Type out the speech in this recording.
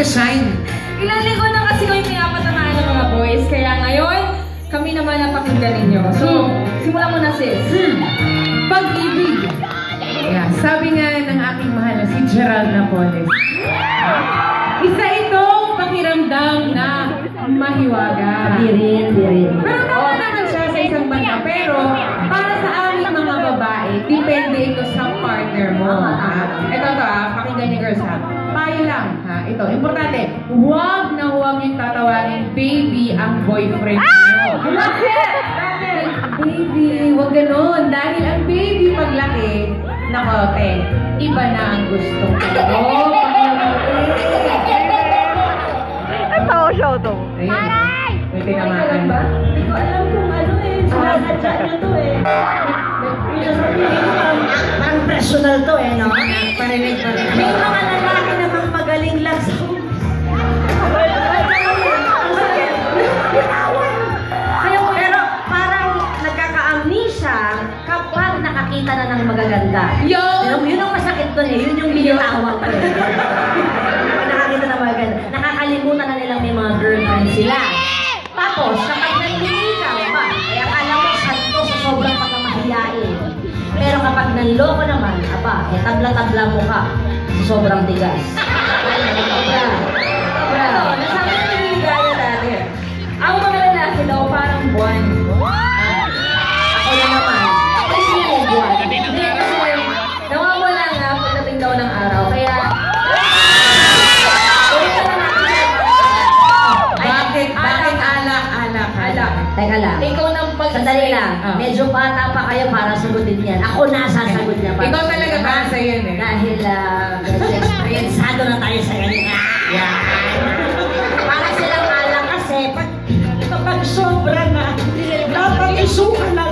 Shine. Ilang linggo na kasi ko yung pinapatamaan ng mga boys, kaya ngayon, kami naman ang pakinggan ninyo. So, simulan mo na sis. Pag-ibig. Yeah, sabi nga ng aking mahal na si Gerald Napoles. Isa itong pakiramdam na mahiwaga. Di rin. Pero nawa naman siya sa isang banda. Pero para sa aming mga babae, depende ito sa partner mo. Ito pakinggan niyo girls ha. Payo lang, ha? Ito, importante, huwag na huwag yung tatawagin baby ang boyfriend niyo. Baby, huwag ganon. Dahil ang baby paglaki, nakote, iba na ang gusto ko. Ang tao siya ito. Ayun. May tinamaan ba? Hindi ko alam kung ano eh. Sinasadya niyo to eh. Parang personal to eh, no? Parinig. May mga lalaki namang magaling lang sa pero parang nagkaka-amnesia kapag nakakita na ng magaganda. Yun ang masakit doon eh. Yun yung binitawan ko eh. Kapag nakakita na magaganda, nakakalimutan na nilang may mga girlfriend sila. Tapos, kapag nanliligaw pa, kaya akala mo santo sa sobrang pagkamahiyain. Pero kapag nanloko naman, tabla-tabla mo ka sa sobrang tigas. Nasabi ko yung ligaya dati. Ang mga lalaki daw parang buwan. Ako na naman. Kasi yung buwan. Hindi kasi nawawala nga pagdating daw ng araw. Kaya Bakit alak? Teka lang. ikaw nang Sandali lang. Medyo bata pa kayo para sagutin yan. Ako na sasagot niya. Ikaw talaga ba sa yan eh? Dahil medyo experienceado na tayo sa ganyan. Yan. Para silang alak kasi pag sobra na, dapat isuka na